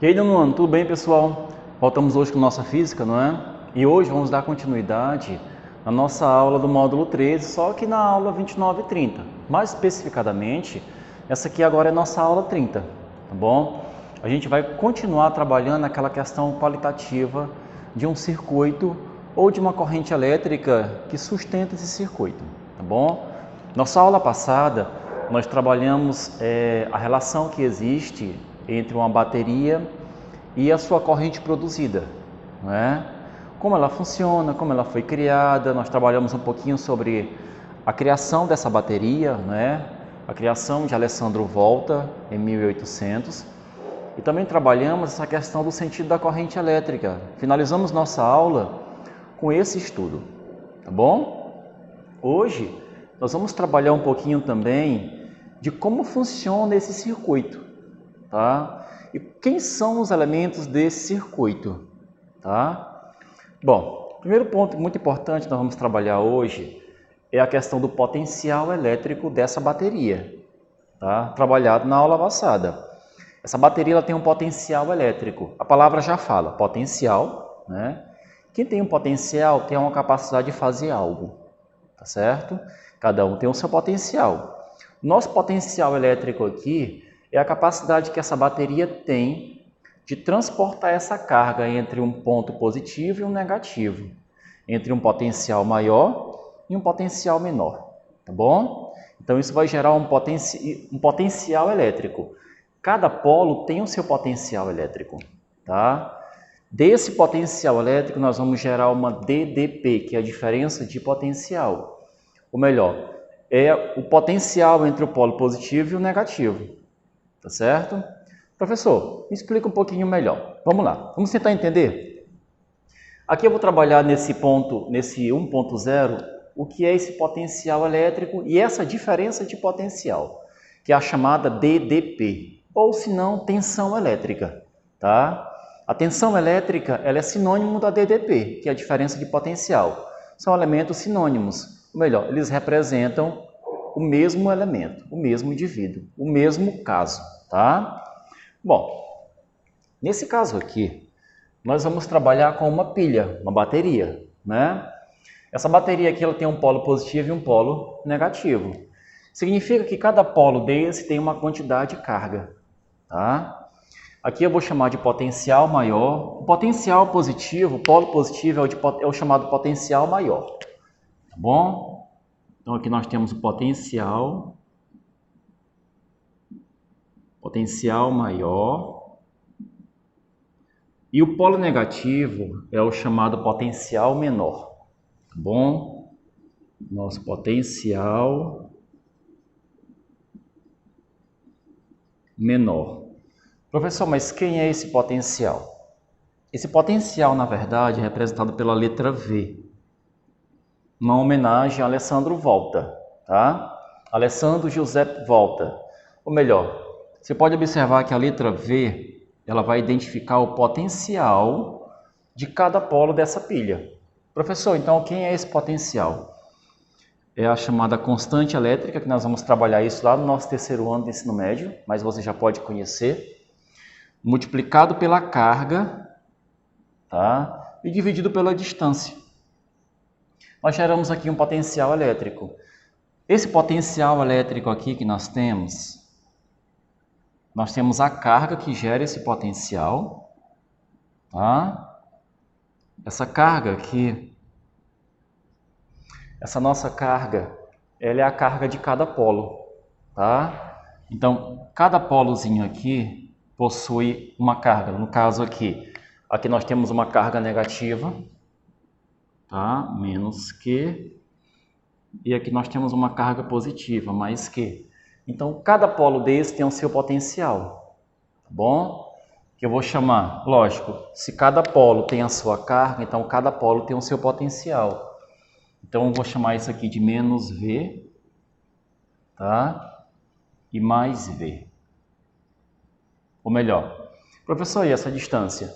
E aí, nono ano, tudo bem, pessoal? Voltamos hoje com nossa física, não é? E hoje vamos dar continuidade na nossa aula do módulo 13, só que na aula 29 e 30. Mais especificadamente, essa aqui agora é nossa aula 30, tá bom? A gente vai continuar trabalhando aquela questão qualitativa de um circuito ou de uma corrente elétrica que sustenta esse circuito, tá bom? Nossa aula passada, nós trabalhamos a relação que existe entre uma bateria e a sua corrente produzida, não é? Como ela funciona, como ela foi criada. Nós trabalhamos um pouquinho sobre a criação dessa bateria, não é? A criação de Alessandro Volta em 1800, e também trabalhamos essa questão do sentido da corrente elétrica. Finalizamos nossa aula com esse estudo, tá bom? Hoje nós vamos trabalhar um pouquinho também de como funciona esse circuito, tá? E quem são os elementos desse circuito, tá? Bom, o primeiro ponto muito importante que nós vamos trabalhar hoje é a questão do potencial elétrico dessa bateria, tá? Trabalhado na aula passada. Essa bateria ela tem um potencial elétrico. A palavra já fala, potencial, né? Quem tem um potencial tem uma capacidade de fazer algo, tá certo? Cada um tem o seu potencial. Nosso potencial elétrico aqui é a capacidade que essa bateria tem de transportar essa carga entre um ponto positivo e um negativo, entre um potencial maior e um potencial menor, tá bom? Então isso vai gerar um potencial elétrico. Cada polo tem o seu potencial elétrico, tá? Desse potencial elétrico nós vamos gerar uma DDP, que é a diferença de potencial. Ou melhor, é o potencial entre o polo positivo e o negativo, tá certo? Professor, me explica um pouquinho melhor. Vamos lá, vamos tentar entender? Aqui eu vou trabalhar nesse ponto, nesse 1.0, o que é esse potencial elétrico e essa diferença de potencial, que é a chamada DDP, ou se não, tensão elétrica, tá? A tensão elétrica, ela é sinônimo da DDP, que é a diferença de potencial. São elementos sinônimos, ou melhor, eles representam o mesmo elemento, o mesmo indivíduo, o mesmo caso, tá? Bom, nesse caso aqui, nós vamos trabalhar com uma pilha, uma bateria, né? Essa bateria aqui ela tem um polo positivo e um polo negativo. Significa que cada polo desse tem uma quantidade de carga, tá? Aqui eu vou chamar de potencial maior. O potencial positivo, o polo positivo é o chamado potencial maior, tá bom? Então aqui nós temos o potencial maior, e o polo negativo é o chamado potencial menor, tá bom? Nosso potencial menor. Professor, mas quem é esse potencial? Esse potencial, na verdade, é representado pela letra V, uma homenagem a Alessandro Volta, tá? Alessandro Giuseppe Volta. Ou melhor, você pode observar que a letra V, ela vai identificar o potencial de cada polo dessa pilha. Professor, então quem é esse potencial? É a chamada constante elétrica, que nós vamos trabalhar isso lá no nosso terceiro ano de ensino médio, mas você já pode conhecer, multiplicado pela carga, tá? E dividido pela distância. Nós geramos aqui um potencial elétrico. Esse potencial elétrico aqui que nós temos a carga que gera esse potencial, tá? Essa carga aqui, essa nossa carga, ela é a carga de cada polo, tá? Então, cada polozinho aqui possui uma carga. No caso aqui nós temos uma carga negativa, tá? Menos Q. E aqui nós temos uma carga positiva, mais Q. Então, cada polo desse tem o seu potencial, tá bom? Que eu vou chamar, lógico, se cada polo tem a sua carga, então cada polo tem o seu potencial. Então, eu vou chamar isso aqui de menos V, tá? E mais V. Ou melhor, professor, e essa distância?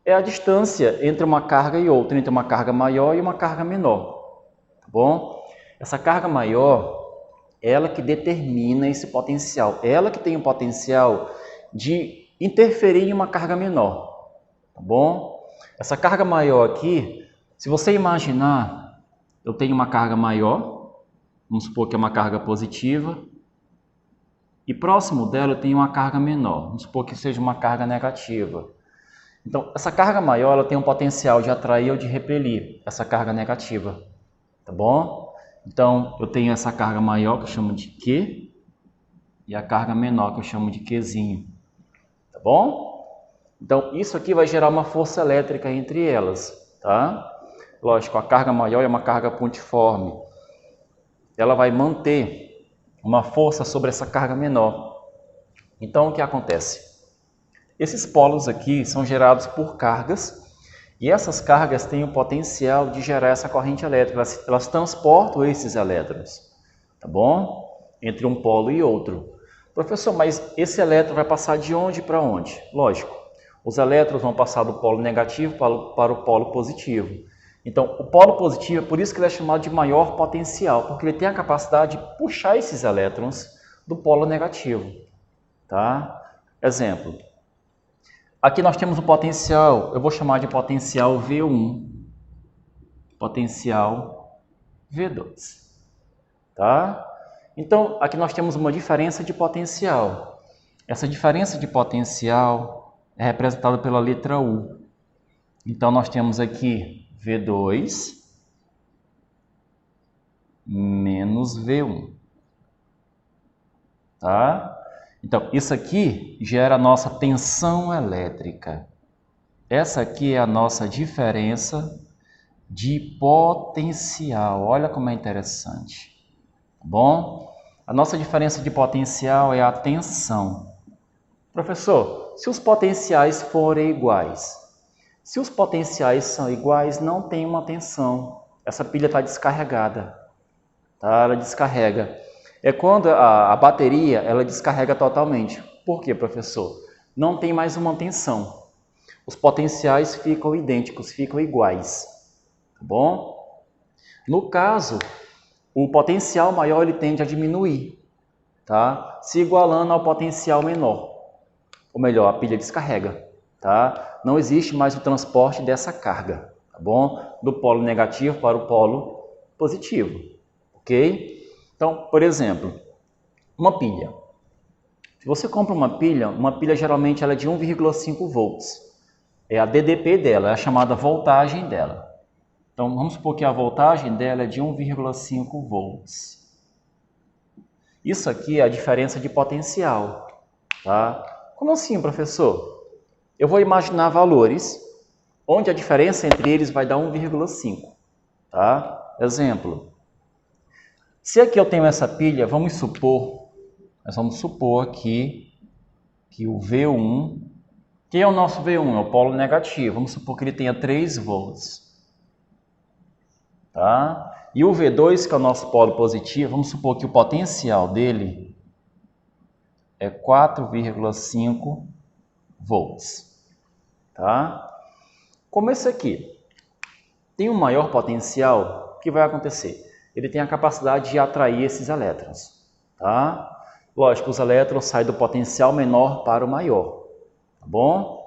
É a distância entre uma carga e outra, entre uma carga maior e uma carga menor, tá bom? Essa carga maior, ela que determina esse potencial, ela que tem o potencial de interferir em uma carga menor, tá bom? Essa carga maior aqui, se você imaginar, eu tenho uma carga maior, vamos supor que é uma carga positiva, e próximo dela eu tenho uma carga menor, vamos supor que seja uma carga negativa. Então, essa carga maior ela tem um potencial de atrair ou de repelir essa carga negativa, tá bom? Então, eu tenho essa carga maior que eu chamo de Q e a carga menor que eu chamo de Qzinho, tá bom? Então, isso aqui vai gerar uma força elétrica entre elas, tá? Lógico, a carga maior é uma carga pontiforme. Ela vai manter uma força sobre essa carga menor. Então, o que acontece? Esses polos aqui são gerados por cargas e essas cargas têm o potencial de gerar essa corrente elétrica. Elas transportam esses elétrons, tá bom? Entre um polo e outro. Professor, mas esse elétron vai passar de onde para onde? Lógico, os elétrons vão passar do polo negativo para o polo positivo. Então, o polo positivo, é por isso que ele é chamado de maior potencial, porque ele tem a capacidade de puxar esses elétrons do polo negativo, tá? Exemplo. Aqui nós temos o potencial, eu vou chamar de potencial V1, potencial V2, tá? Então, aqui nós temos uma diferença de potencial. Essa diferença de potencial é representada pela letra U. Então, nós temos aqui V2 menos V1, tá? Então, isso aqui gera a nossa tensão elétrica. Essa aqui é a nossa diferença de potencial. Olha como é interessante. Tá bom? A nossa diferença de potencial é a tensão. Professor, se os potenciais forem iguais, se os potenciais são iguais, não tem uma tensão. Essa pilha está descarregada. Tá? Ela descarrega. É quando a bateria ela descarrega totalmente. Por quê, professor? Não tem mais uma tensão. Os potenciais ficam idênticos, ficam iguais. Tá bom? No caso, o potencial maior ele tende a diminuir, tá? Se igualando ao potencial menor. Ou melhor, a pilha descarrega. Tá? Não existe mais o transporte dessa carga, tá bom? Do polo negativo para o polo positivo. Ok? Então, por exemplo, uma pilha. Se você compra uma pilha geralmente ela é de 1,5 volts. É a DDP dela, é a chamada voltagem dela. Então, vamos supor que a voltagem dela é de 1,5 volts. Isso aqui é a diferença de potencial. Tá? Como assim, professor? Eu vou imaginar valores onde a diferença entre eles vai dar 1,5. Tá? Exemplo. Se aqui eu tenho essa pilha, nós vamos supor aqui que o V1, quem é o nosso V1? É o polo negativo. Vamos supor que ele tenha 3 volts. Tá? E o V2, que é o nosso polo positivo, vamos supor que o potencial dele é 4,5 volts. Tá? Como esse aqui tem um maior potencial, o que vai acontecer? Ele tem a capacidade de atrair esses elétrons, tá? Lógico, os elétrons saem do potencial menor para o maior, tá bom?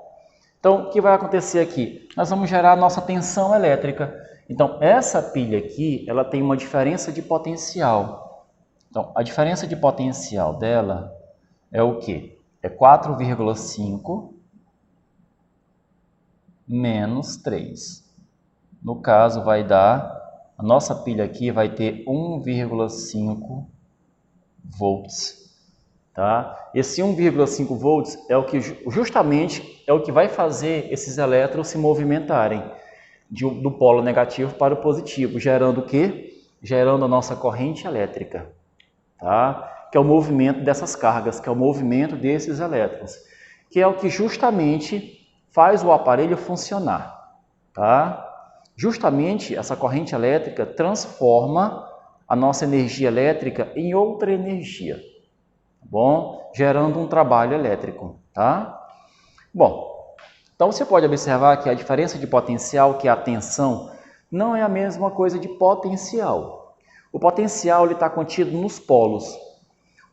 Então, o que vai acontecer aqui? Nós vamos gerar a nossa tensão elétrica. Então, essa pilha aqui, ela tem uma diferença de potencial. Então, a diferença de potencial dela é o quê? É 4,5 menos 3. No caso, vai dar... A nossa pilha aqui vai ter 1,5 volts, tá? Esse 1,5 volts é o que justamente é o que vai fazer esses elétrons se movimentarem do polo negativo para o positivo, gerando o quê? Gerando a nossa corrente elétrica, tá? Que é o movimento dessas cargas, que é o movimento desses elétrons, que é o que justamente faz o aparelho funcionar, tá? Justamente essa corrente elétrica transforma a nossa energia elétrica em outra energia, tá bom? Gerando um trabalho elétrico, tá? Bom, então você pode observar que a diferença de potencial, que é a tensão, não é a mesma coisa de potencial. O potencial está contido nos polos.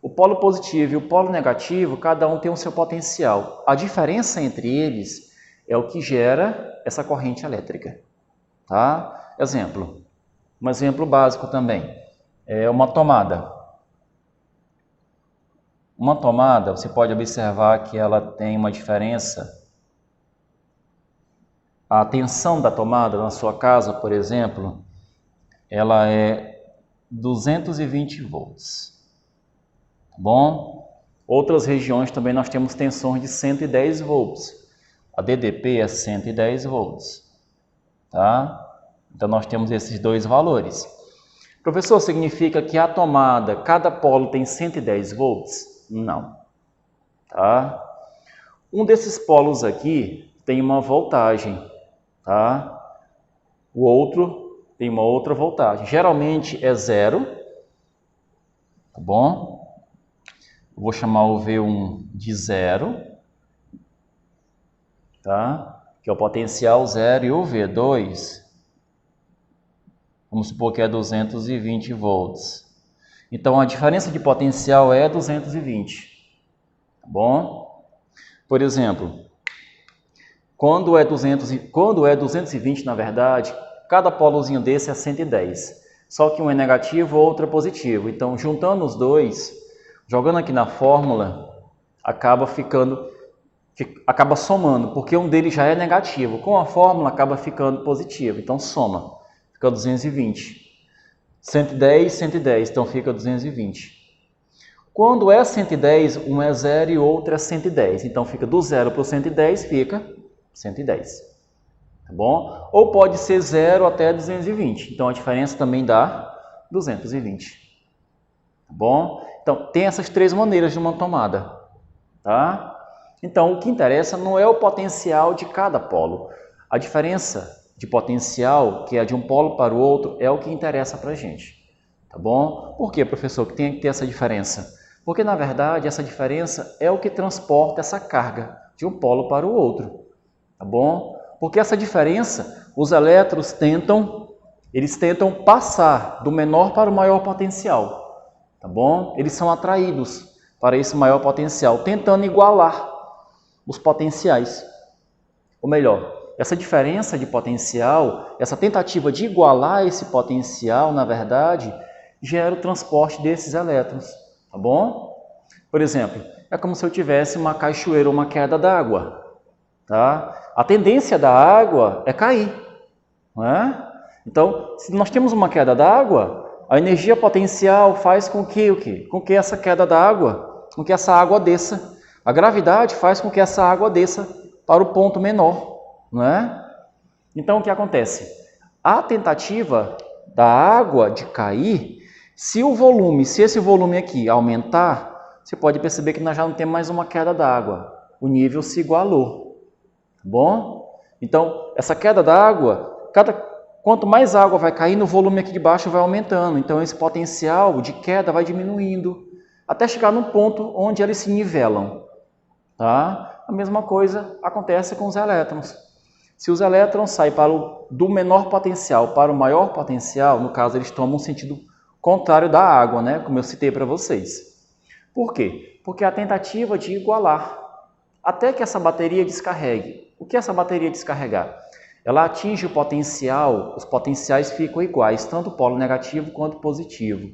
O polo positivo e o polo negativo, cada um tem o seu potencial. A diferença entre eles é o que gera essa corrente elétrica. Tá? Um exemplo básico também é uma tomada. Uma tomada, você pode observar que ela tem uma diferença. A tensão da tomada na sua casa, por exemplo, ela é 220 volts. Tá bom? Outras regiões também nós temos tensões de 110 volts. A DDP é 110 volts. Tá? Então nós temos esses dois valores. Professor, significa que a tomada, cada polo tem 110 volts? Não. Tá? Um desses polos aqui tem uma voltagem. Tá? O outro tem uma outra voltagem. Geralmente é 0. Tá bom? Eu vou chamar o V1 de 0. Tá? Que é o potencial 0, e o V2, vamos supor que é 220 volts. Então, a diferença de potencial é 220. Tá bom? Por exemplo, quando é 220, na verdade, cada polozinho desse é 110. Só que um é negativo, o outro é positivo. Então, juntando os dois, jogando aqui na fórmula, acaba somando, porque um deles já é negativo. Com a fórmula, acaba ficando positivo. Então, soma. Fica 220. 110, 110. Então, fica 220. Quando é 110, um é 0 e o outro é 110. Então, fica do 0 para o 110, fica 110. Tá bom? Ou pode ser 0 até 220. Então, a diferença também dá 220. Tá bom? Então, tem essas três maneiras de uma tomada. Tá? Então, o que interessa não é o potencial de cada polo. A diferença de potencial, que é de um polo para o outro, é o que interessa para a gente. Tá bom? Por que, professor, que tem que ter essa diferença? Porque, na verdade, essa diferença é o que transporta essa carga de um polo para o outro. Tá bom? Porque essa diferença, os elétrons tentam passar do menor para o maior potencial. Tá bom? Eles são atraídos para esse maior potencial, tentando igualar os potenciais. Ou melhor, essa diferença de potencial, essa tentativa de igualar esse potencial, na verdade, gera o transporte desses elétrons. Tá bom? Por exemplo, é como se eu tivesse uma cachoeira ou uma queda d'água. Tá? A tendência da água é cair. Não é? Então, se nós temos uma queda d'água, a energia potencial faz com que o quê? Com que essa queda d'água, com que essa água desça. A gravidade faz com que essa água desça para o ponto menor. Não é? Então, o que acontece? A tentativa da água de cair, se esse volume aqui aumentar, você pode perceber que nós já não temos mais uma queda d'água. O nível se igualou. Tá bom? Então, essa queda d'água, quanto mais água vai caindo, o volume aqui de baixo vai aumentando. Então, esse potencial de queda vai diminuindo, até chegar num ponto onde eles se nivelam. Tá? A mesma coisa acontece com os elétrons. Se os elétrons saem do menor potencial para o maior potencial, no caso, eles tomam um sentido contrário da água, né? Como eu citei para vocês. Por quê? Porque a tentativa de igualar, até que essa bateria descarregue. O que é essa bateria descarregar? Ela atinge o potencial, os potenciais ficam iguais, tanto o polo negativo quanto positivo,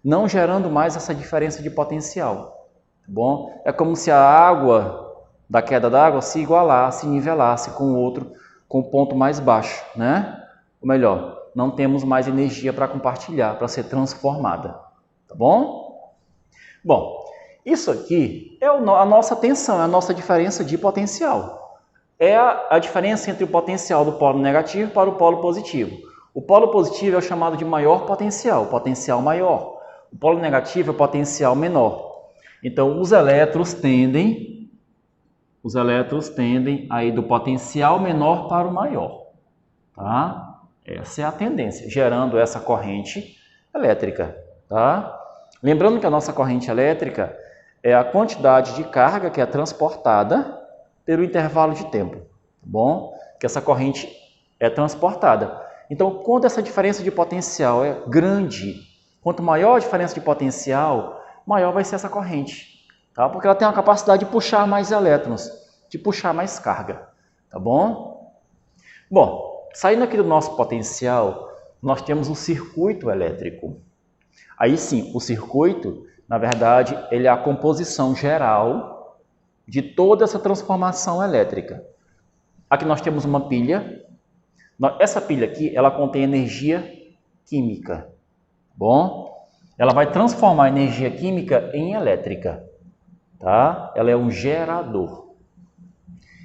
não gerando mais essa diferença de potencial. Tá bom? É como se a água da queda d'água se igualasse, se nivelasse com o outro, com o ponto mais baixo, né? Ou melhor, não temos mais energia para compartilhar, para ser transformada. Tá bom? Bom, isso aqui é a nossa tensão, é a nossa diferença de potencial. É a diferença entre o potencial do polo negativo para o polo positivo. O polo positivo é o chamado de maior potencial, potencial maior. O polo negativo é o potencial menor. Então, os elétrons tendem a ir do potencial menor para o maior. Tá? Essa é a tendência, gerando essa corrente elétrica. Tá? Lembrando que a nossa corrente elétrica é a quantidade de carga que é transportada pelo intervalo de tempo. Tá bom? Que essa corrente é transportada. Então, quando essa diferença de potencial é grande, quanto maior a diferença de potencial, maior vai ser essa corrente, tá? Porque ela tem a capacidade de puxar mais elétrons, de puxar mais carga, tá bom? Bom, saindo aqui do nosso potencial, nós temos o circuito elétrico. Aí sim, o circuito, na verdade, ele é a composição geral de toda essa transformação elétrica. Aqui nós temos uma pilha. Essa pilha aqui, ela contém energia química, bom? Ela vai transformar a energia química em elétrica, tá? Ela é um gerador.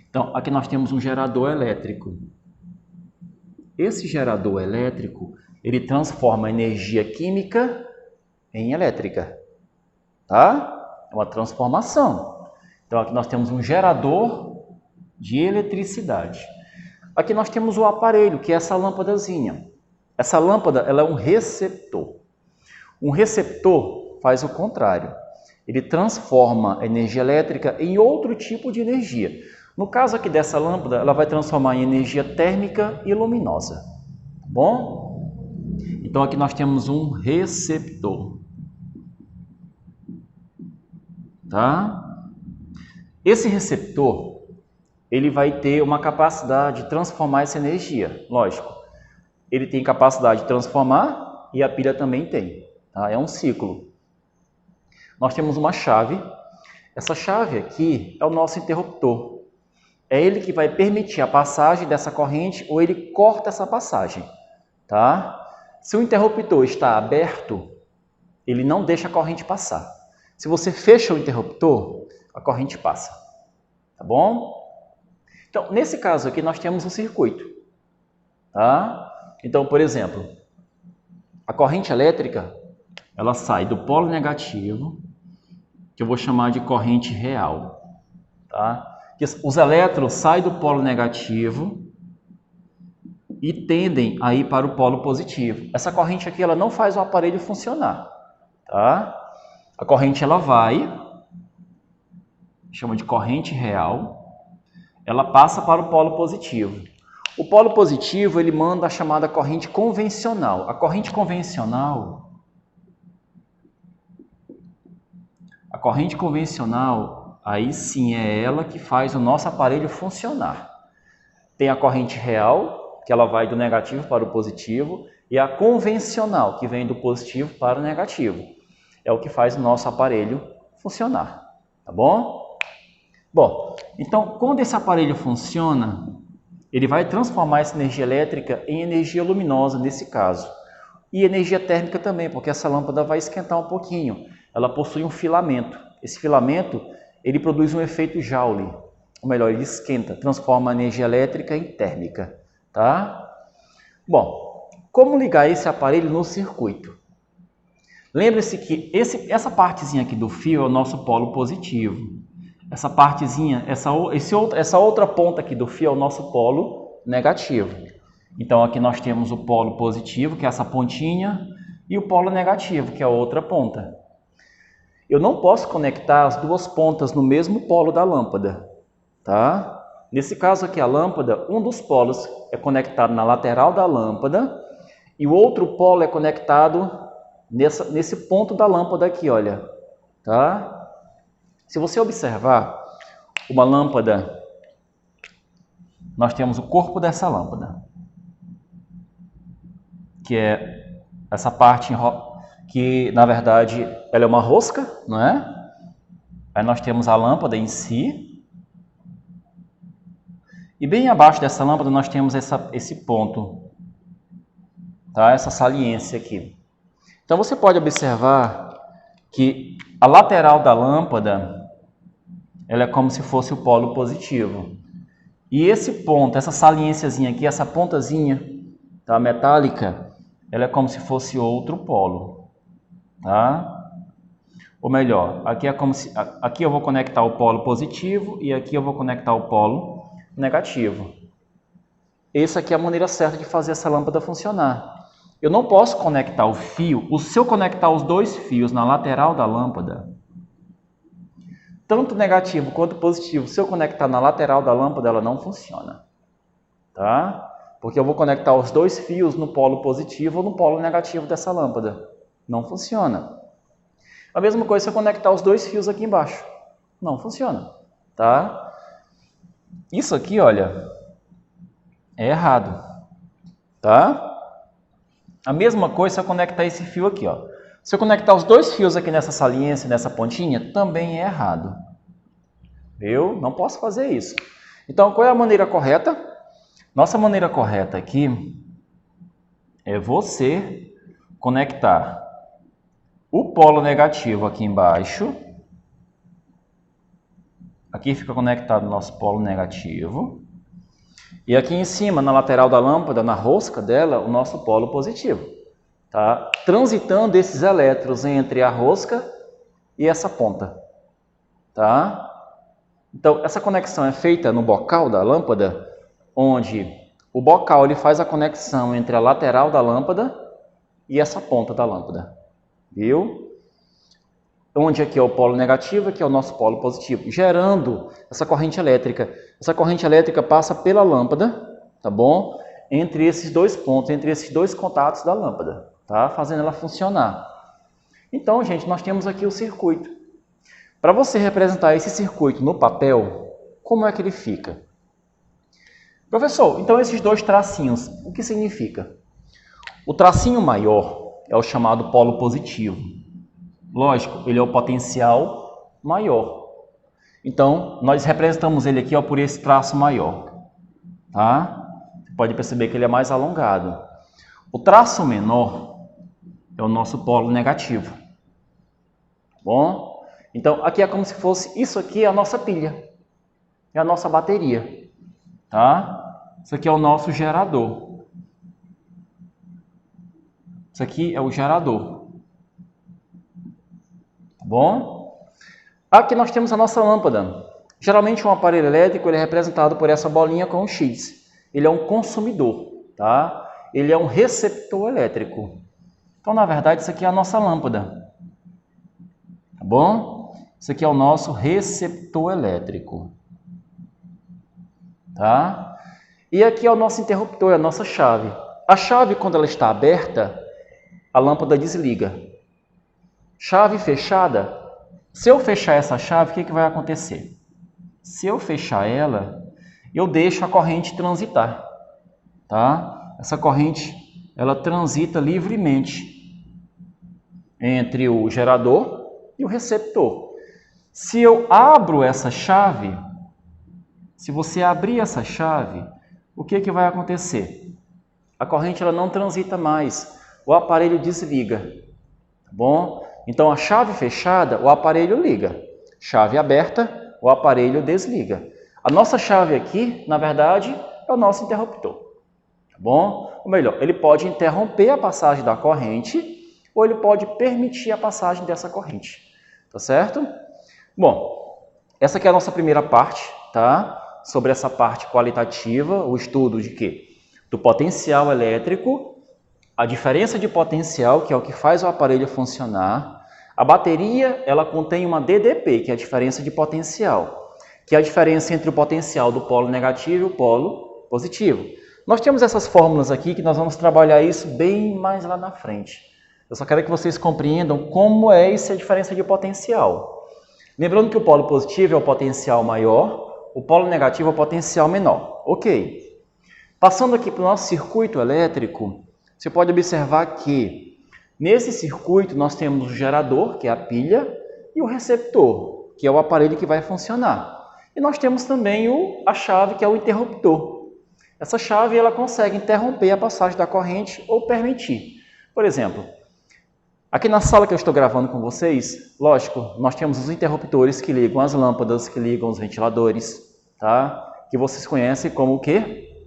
Então, aqui nós temos um gerador elétrico. Esse gerador elétrico, ele transforma a energia química em elétrica, tá? É uma transformação. Então, aqui nós temos um gerador de eletricidade. Aqui nós temos o aparelho, que é essa lâmpadazinha. Essa lâmpada, ela é um receptor. Um receptor faz o contrário. Ele transforma a energia elétrica em outro tipo de energia. No caso aqui dessa lâmpada, ela vai transformar em energia térmica e luminosa. Tá bom? Então aqui nós temos um receptor. Tá? Esse receptor, ele vai ter uma capacidade de transformar essa energia. Lógico, ele tem capacidade de transformar e a pilha também tem. Tá? É um ciclo. Nós temos uma chave. Essa chave aqui é o nosso interruptor. É ele que vai permitir a passagem dessa corrente ou ele corta essa passagem. Tá? Se o interruptor está aberto, ele não deixa a corrente passar. Se você fecha o interruptor, a corrente passa. Tá bom? Então, nesse caso aqui, nós temos um circuito. Tá? Então, por exemplo, a corrente elétrica, ela sai do polo negativo, que eu vou chamar de corrente real. Tá? Os elétrons saem do polo negativo e tendem a ir para o polo positivo. Essa corrente aqui, ela não faz o aparelho funcionar. Tá? A corrente, ela vai, chama de corrente real, ela passa para o polo positivo. O polo positivo, ele manda a chamada corrente convencional. A corrente convencional, aí sim é ela que faz o nosso aparelho funcionar. Tem a corrente real, que ela vai do negativo para o positivo, e a convencional, que vem do positivo para o negativo. É o que faz o nosso aparelho funcionar. Tá bom? Bom, então, quando esse aparelho funciona, ele vai transformar essa energia elétrica em energia luminosa, nesse caso. E energia térmica também, porque essa lâmpada vai esquentar um pouquinho. Ela possui um filamento. Esse filamento, ele produz um efeito Joule. Ou melhor, ele esquenta, transforma a energia elétrica em térmica. Tá? Bom, como ligar esse aparelho no circuito? Lembre-se que essa partezinha aqui do fio é o nosso polo positivo. Essa partezinha, essa outra ponta aqui do fio é o nosso polo negativo. Então aqui nós temos o polo positivo, que é essa pontinha, e o polo negativo, que é a outra ponta. Eu não posso conectar as duas pontas no mesmo polo da lâmpada, tá? Nesse caso aqui, a lâmpada, um dos polos é conectado na lateral da lâmpada e o outro polo é conectado nesse ponto da lâmpada aqui, olha, tá? Se você observar uma lâmpada, nós temos o corpo dessa lâmpada, que é essa parte que, na verdade, ela é uma rosca, não é? Aí nós temos a lâmpada em si. E bem abaixo dessa lâmpada nós temos esse ponto, tá? Essa saliência aqui. Então você pode observar que a lateral da lâmpada, ela é como se fosse o polo positivo. E esse ponto, essa saliênciazinha aqui, essa pontazinha, tá, metálica, ela é como se fosse outro polo, tá? Ou melhor, aqui é como se aqui eu vou conectar o polo positivo e aqui eu vou conectar o polo negativo. Essa aqui é a maneira certa de fazer essa lâmpada funcionar. Eu não posso conectar o fio, se eu conectar os dois fios na lateral da lâmpada, tanto negativo quanto positivo, se eu conectar na lateral da lâmpada, ela não funciona, tá? Porque eu vou conectar os dois fios no polo positivo ou no polo negativo dessa lâmpada. Não funciona. A mesma coisa se eu conectar os dois fios aqui embaixo. Não funciona, tá? Isso aqui, olha, é errado, tá? A mesma coisa se eu conectar esse fio aqui, ó. Se eu conectar os dois fios aqui nessa saliência, nessa pontinha, também é errado. Eu não posso fazer isso. Então, qual é a maneira correta? Nossa maneira correta aqui é você conectar o polo negativo aqui embaixo. Aqui fica conectado o nosso polo negativo. E aqui em cima, na lateral da lâmpada, na rosca dela, o nosso polo positivo. Tá? Transitando esses elétrons entre a rosca e essa ponta. Tá? Então, essa conexão é feita no bocal da lâmpada, onde o bocal ele faz a conexão entre a lateral da lâmpada e essa ponta da lâmpada. Viu? Onde aqui é o polo negativo, aqui é o nosso polo positivo, gerando essa corrente elétrica. Essa corrente elétrica passa pela lâmpada, tá bom? Entre esses dois pontos, entre esses dois contatos da lâmpada, tá? Fazendo ela funcionar. Então, gente, nós temos aqui o circuito. Para você representar esse circuito no papel, como é que ele fica? Professor, então esses dois tracinhos, o que significa? O tracinho maior é o chamado polo positivo. Lógico, ele é o potencial maior. Então, nós representamos ele aqui ó, por esse traço maior. Tá? Você pode perceber que ele é mais alongado. O traço menor é o nosso polo negativo. Tá bom? Então, aqui é como se fosse, isso aqui é a nossa pilha. É a nossa bateria. Tá? Isso aqui é o nosso gerador. Isso aqui é o gerador. Tá bom? Aqui nós temos a nossa lâmpada. Geralmente um aparelho elétrico ele é representado por essa bolinha com um X. Ele é um consumidor, tá? Ele é um receptor elétrico. Então, na verdade, isso aqui é a nossa lâmpada. Tá bom? Isso aqui é o nosso receptor elétrico. Tá? E aqui é o nosso interruptor, a nossa chave. A chave, quando ela está aberta, a lâmpada desliga. Chave fechada, se eu fechar essa chave, o que vai acontecer? Se eu fechar ela, eu deixo a corrente transitar. Tá? Essa corrente, ela transita livremente entre o gerador e o receptor. Se eu abro essa chave, se você abrir essa chave, o que vai acontecer? A corrente ela não transita mais, o aparelho desliga. Tá bom? Então, a chave fechada, o aparelho liga. Chave aberta, o aparelho desliga. A nossa chave aqui, na verdade, é o nosso interruptor. Tá bom? Ou melhor, ele pode interromper a passagem da corrente ou ele pode permitir a passagem dessa corrente. Tá certo? Bom, essa aqui é a nossa primeira parte, tá? Sobre essa parte qualitativa, o estudo de quê? Do potencial elétrico, a diferença de potencial, que é o que faz o aparelho funcionar. A bateria, ela contém uma DDP, que é a diferença de potencial, que é a diferença entre o potencial do polo negativo e o polo positivo. Nós temos essas fórmulas aqui que nós vamos trabalhar isso bem mais lá na frente. Eu só quero que vocês compreendam como é essa diferença de potencial. Lembrando que o polo positivo é o potencial maior, o polo negativo é o potencial menor. Ok. Passando aqui para o nosso circuito elétrico, você pode observar que nesse circuito nós temos o gerador, que é a pilha, e o receptor, que é o aparelho que vai funcionar. E nós temos também a chave, que é o interruptor. Essa chave ela consegue interromper a passagem da corrente ou permitir. Por exemplo, aqui na sala que eu estou gravando com vocês, lógico, nós temos os interruptores que ligam as lâmpadas, que ligam os ventiladores, tá? Que vocês conhecem como o quê?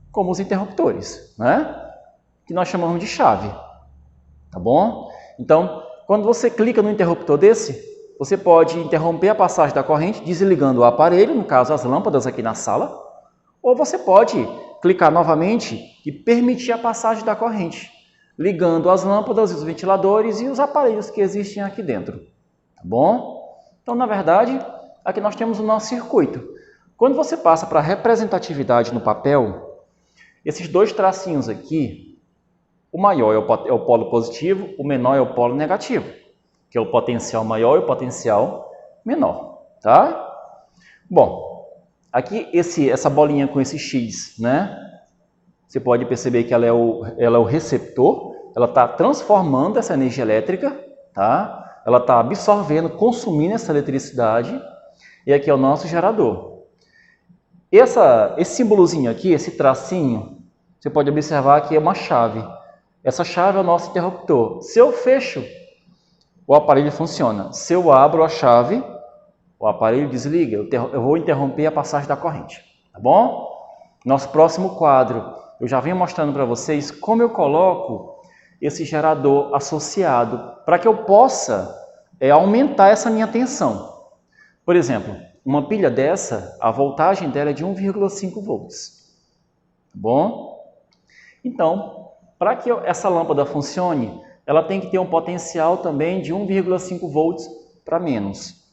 Como os interruptores, né? Que nós chamamos de chave, tá bom? Então, quando você clica no interruptor desse, você pode interromper a passagem da corrente desligando o aparelho, no caso as lâmpadas aqui na sala, ou você pode clicar novamente e permitir a passagem da corrente, ligando as lâmpadas, os ventiladores e os aparelhos que existem aqui dentro, tá bom? Então, na verdade, aqui nós temos o nosso circuito. Quando você passa para a representatividade no papel, esses dois tracinhos aqui, o maior é o polo positivo, o menor é o polo negativo, que é o potencial maior e o potencial menor, tá? Bom, aqui essa bolinha com esse X, né? Você pode perceber que ela é o receptor, ela está transformando essa energia elétrica, tá? Ela está absorvendo, consumindo essa eletricidade, e aqui é o nosso gerador. Esse símbolozinho aqui, esse tracinho, você pode observar que é uma chave. Essa chave é o nosso interruptor. Se eu fecho, o aparelho funciona. Se eu abro a chave, o aparelho desliga. Eu vou interromper a passagem da corrente, tá bom? Nosso próximo quadro, eu já venho mostrando para vocês como eu coloco esse gerador associado para que eu possa aumentar essa minha tensão. Por exemplo, uma pilha dessa, a voltagem dela é de 1,5 volts. Tá bom? Então, para que essa lâmpada funcione, ela tem que ter um potencial também de 1,5 volts para menos.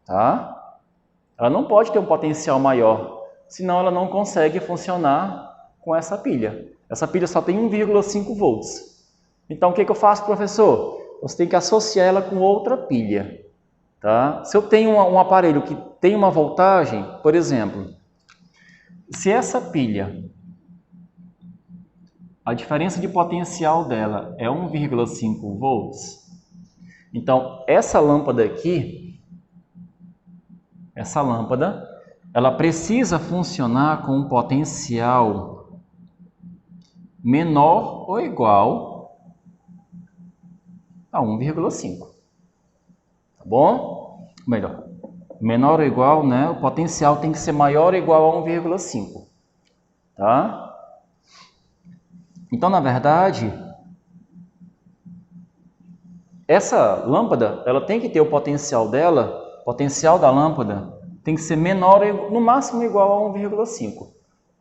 Tá? Ela não pode ter um potencial maior, senão ela não consegue funcionar com essa pilha. Essa pilha só tem 1,5 volts. Então, o que eu faço, professor? Você tem que associar ela com outra pilha. Tá? Se eu tenho um aparelho que tem uma voltagem, por exemplo, se essa pilha, a diferença de potencial dela é 1,5 volts, então essa lâmpada aqui, ela precisa funcionar com um potencial menor ou igual a 1,5. Tá bom? Melhor, menor ou igual, né? O potencial tem que ser maior ou igual a 1,5. Tá? Então, na verdade, essa lâmpada, ela tem que ter o potencial dela, o potencial da lâmpada tem que ser menor, no máximo igual a 1,5.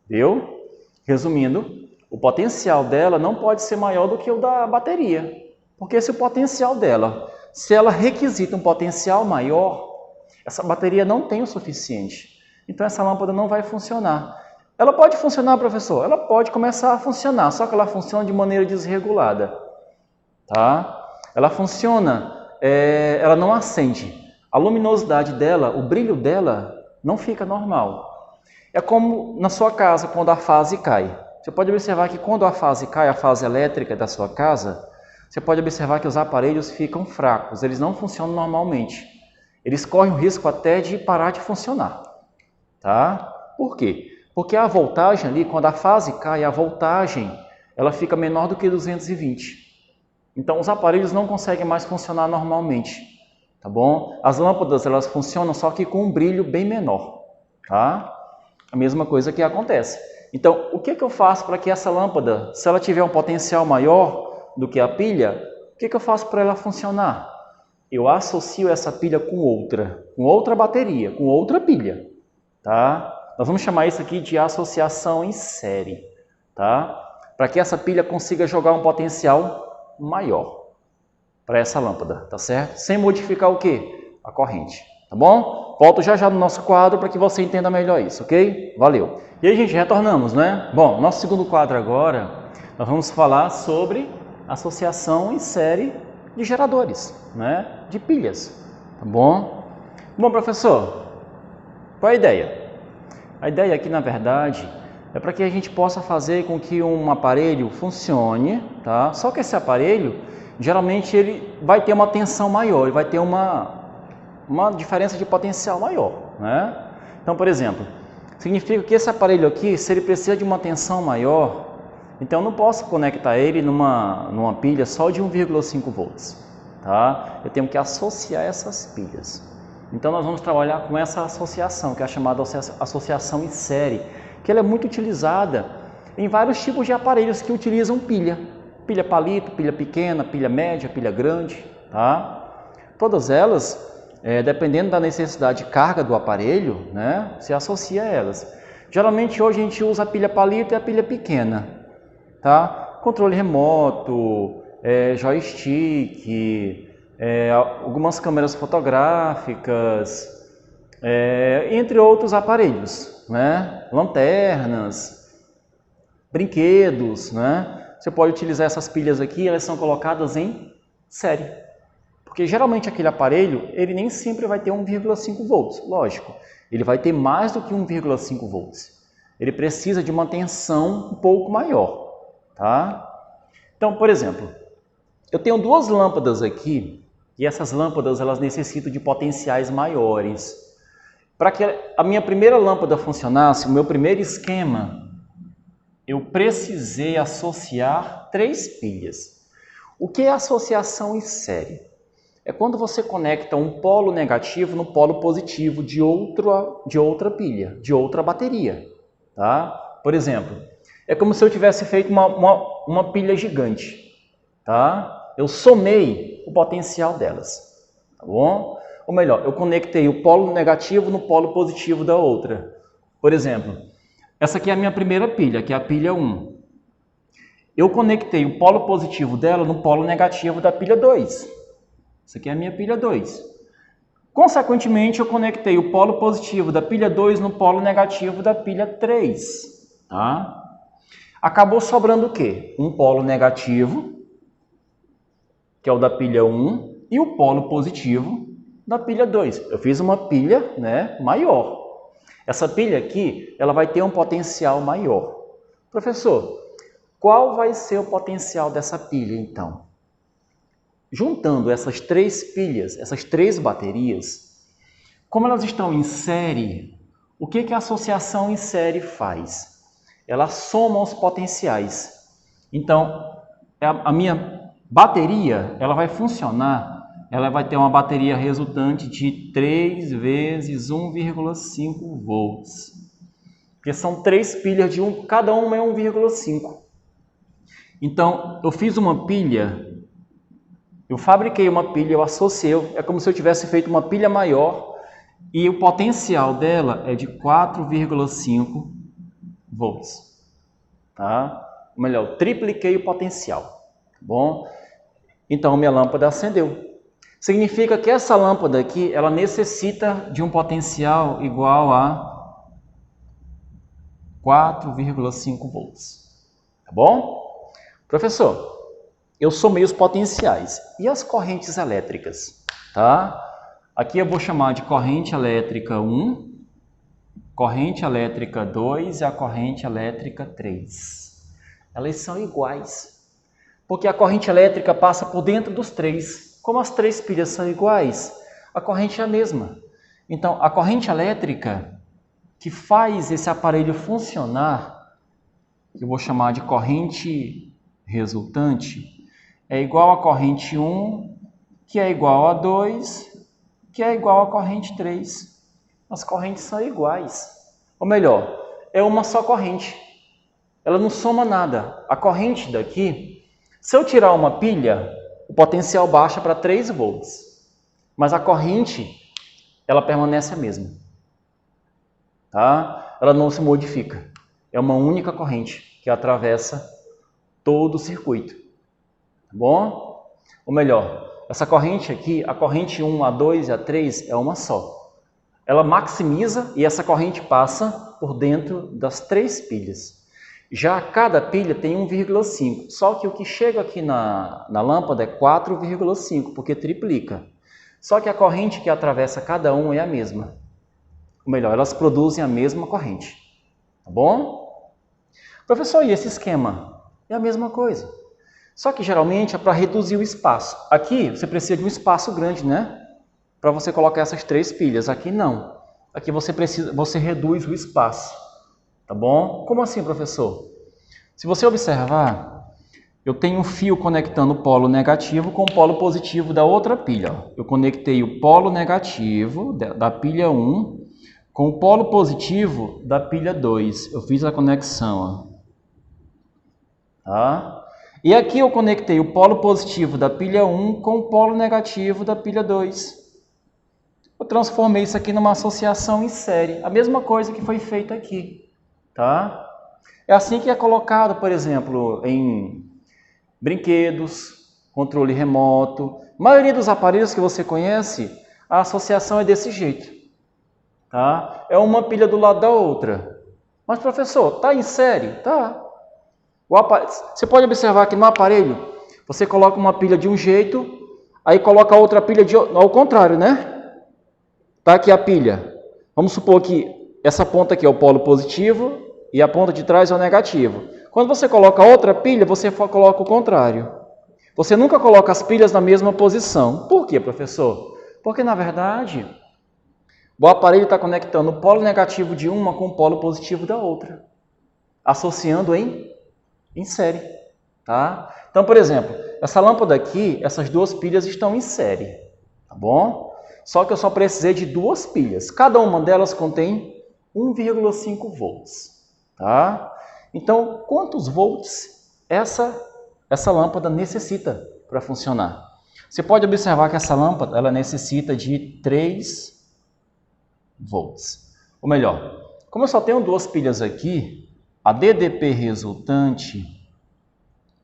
Viu? Resumindo, o potencial dela não pode ser maior do que o da bateria. Porque se o potencial dela, se ela requisita um potencial maior, essa bateria não tem o suficiente. Então essa lâmpada não vai funcionar. Ela pode funcionar, professor? Ela pode começar a funcionar, só que ela funciona de maneira desregulada. Tá? Ela funciona, ela não acende. A luminosidade dela, o brilho dela não fica normal. É como na sua casa, quando a fase cai. Você pode observar que quando a fase cai, a fase elétrica da sua casa, você pode observar que os aparelhos ficam fracos, eles não funcionam normalmente. Eles correm o risco até de parar de funcionar. Tá? Por quê? Porque a voltagem ali, quando a fase cai, a voltagem ela fica menor do que 220. Então os aparelhos não conseguem mais funcionar normalmente. Tá bom? As lâmpadas elas funcionam só que com um brilho bem menor. Tá? A mesma coisa que acontece. Então, o que eu faço para que essa lâmpada, se ela tiver um potencial maior do que a pilha, o que eu faço para ela funcionar? Eu associo essa pilha com outra bateria, com outra pilha. Tá? Nós vamos chamar isso aqui de associação em série. Tá? Para que essa pilha consiga jogar um potencial maior para essa lâmpada, tá certo? Sem modificar o quê? A corrente. Tá bom? Volto já no nosso quadro para que você entenda melhor isso, ok? Valeu! E aí, gente, retornamos, né? Bom, nosso segundo quadro agora, nós vamos falar sobre associação em série de geradores, né? De pilhas, tá bom? Bom, professor, qual é a ideia? A ideia aqui, na verdade, é para que a gente possa fazer com que um aparelho funcione, tá? Só que esse aparelho, geralmente, ele vai ter uma tensão maior, ele vai ter uma diferença de potencial maior, né? Então, por exemplo, significa que esse aparelho aqui, se ele precisa de uma tensão maior, então eu não posso conectar ele numa pilha só de 1,5 volts, tá? Eu tenho que associar essas pilhas. Então nós vamos trabalhar com essa associação, que é a chamada associação em série, que ela é muito utilizada em vários tipos de aparelhos que utilizam pilha. Pilha palito, pilha pequena, pilha média, pilha grande, tá? Todas elas, dependendo da necessidade de carga do aparelho, né, se associa a elas. Geralmente hoje a gente usa a pilha palito e a pilha pequena, tá? Controle remoto, joystick, algumas câmeras fotográficas, entre outros aparelhos, né? Lanternas, brinquedos, né? Você pode utilizar essas pilhas aqui, elas são colocadas em série. Por Porque geralmente aquele aparelho, ele nem sempre vai ter 1,5 volts, lógico. Ele vai ter mais do que 1,5 volts. Ele precisa de uma tensão um pouco maior, tá? Então, por exemplo, eu tenho duas lâmpadas aqui, e essas lâmpadas elas necessitam de potenciais maiores. Para que a minha primeira lâmpada funcionasse, o meu primeiro esquema, eu precisei associar 3 pilhas. O que é associação em série? É quando você conecta um polo negativo no polo positivo de outra pilha, de outra bateria. Tá? Por exemplo, é como se eu tivesse feito uma pilha gigante. Tá? Eu somei o potencial delas. Tá bom? Ou melhor, eu conectei o polo negativo no polo positivo da outra. Por exemplo, essa aqui é a minha primeira pilha, que é a pilha 1. Eu conectei o polo positivo dela no polo negativo da pilha 2. Essa aqui é a minha pilha 2. Consequentemente, eu conectei o polo positivo da pilha 2 no polo negativo da pilha 3. Tá? Acabou sobrando o quê? Um polo negativo, que é o da pilha 1, e o polo positivo da pilha 2. Eu fiz uma pilha, né, maior. Essa pilha aqui, ela vai ter um potencial maior. Professor, qual vai ser o potencial dessa pilha, então? Juntando essas 3 pilhas, essas 3 baterias, como elas estão em série, o que a associação em série faz? Ela soma os potenciais. Então, a minha bateria, ela vai funcionar, ela vai ter uma bateria resultante de 3 vezes 1,5 volts. Porque são 3 pilhas, cada uma é 1,5. Então, eu fiz uma pilha, eu fabriquei uma pilha, eu associei, é como se eu tivesse feito uma pilha maior e o potencial dela é de 4,5 volts. Tá? Ou melhor, eu tripliquei o potencial. Tá bom? Então, minha lâmpada acendeu. Significa que essa lâmpada aqui, ela necessita de um potencial igual a 4,5 volts. Tá bom? Professor, eu somei os potenciais. E as correntes elétricas? Tá? Aqui eu vou chamar de corrente elétrica 1, corrente elétrica 2 e a corrente elétrica 3. Elas são iguais, porque a corrente elétrica passa por dentro dos 3. Como as 3 pilhas são iguais, a corrente é a mesma. Então, a corrente elétrica que faz esse aparelho funcionar, que eu vou chamar de corrente resultante, é igual a corrente 1, que é igual a 2, que é igual a corrente 3. As correntes são iguais. Ou melhor, é uma só corrente. Ela não soma nada. A corrente daqui, se eu tirar uma pilha, o potencial baixa para 3 volts. Mas a corrente, ela permanece a mesma. Tá? Ela não se modifica. É uma única corrente que atravessa todo o circuito. Tá bom? Ou melhor, essa corrente aqui, a corrente 1, a 2 e a 3 é uma só. Ela maximiza e essa corrente passa por dentro das 3 pilhas. Já cada pilha tem 1,5, só que o que chega aqui na lâmpada é 4,5, porque triplica. Só que a corrente que atravessa cada um é a mesma. Ou melhor, elas produzem a mesma corrente. Tá bom? Professor, e esse esquema? É a mesma coisa. Só que geralmente é para reduzir o espaço. Aqui você precisa de um espaço grande, né? Para você colocar essas 3 pilhas. Aqui não. Aqui você reduz o espaço. Tá bom? Como assim, professor? Se você observar, eu tenho um fio conectando o polo negativo com o polo positivo da outra pilha. Eu conectei o polo negativo da pilha 1 com o polo positivo da pilha 2. Eu fiz a conexão. Ó. Tá? E aqui eu conectei o polo positivo da pilha 1 com o polo negativo da pilha 2. Eu transformei isso aqui numa associação em série. A mesma coisa que foi feita aqui. Tá? É assim que é colocado, por exemplo, em brinquedos, controle remoto. A maioria dos aparelhos que você conhece, a associação é desse jeito. Tá? É uma pilha do lado da outra. Mas, professor, está em série? Tá. Você pode observar que no aparelho, você coloca uma pilha de um jeito, aí coloca a outra pilha ao contrário, né? Tá aqui a pilha. Vamos supor que essa ponta aqui é o polo positivo e a ponta de trás é o negativo. Quando você coloca outra pilha, você coloca o contrário. Você nunca coloca as pilhas na mesma posição. Por quê, professor? Porque, na verdade, o aparelho está conectando o polo negativo de uma com o polo positivo da outra, associando em série. Tá? Então, por exemplo, essa lâmpada aqui, essas duas pilhas estão em série. Tá bom? Só que eu só precisei de duas pilhas. Cada uma delas contém 1,5 volts. Tá? Então, quantos volts essa lâmpada necessita para funcionar? Você pode observar que essa lâmpada ela necessita de 3 volts. Ou melhor, como eu só tenho duas pilhas aqui, a DDP resultante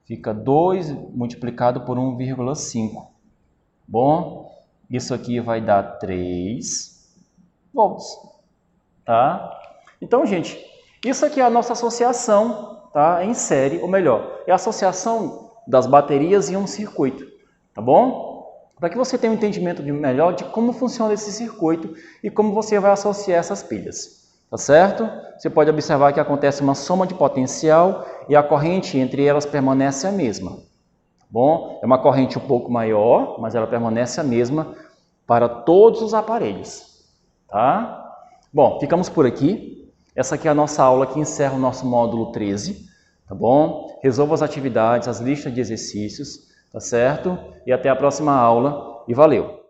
fica 2 multiplicado por 1,5. Bom, isso aqui vai dar 3 volts. Tá? Então, gente, isso aqui é a nossa associação, tá? Em série, ou melhor, é a associação das baterias em um circuito, tá bom? Para que você tenha um entendimento melhor de como funciona esse circuito e como você vai associar essas pilhas, tá certo? Você pode observar que acontece uma soma de potencial e a corrente entre elas permanece a mesma, tá bom? É uma corrente um pouco maior, mas ela permanece a mesma para todos os aparelhos, tá? Bom, ficamos por aqui. Essa aqui é a nossa aula que encerra o nosso módulo 13, tá bom? Resolva as atividades, as listas de exercícios, tá certo? E até a próxima aula e valeu!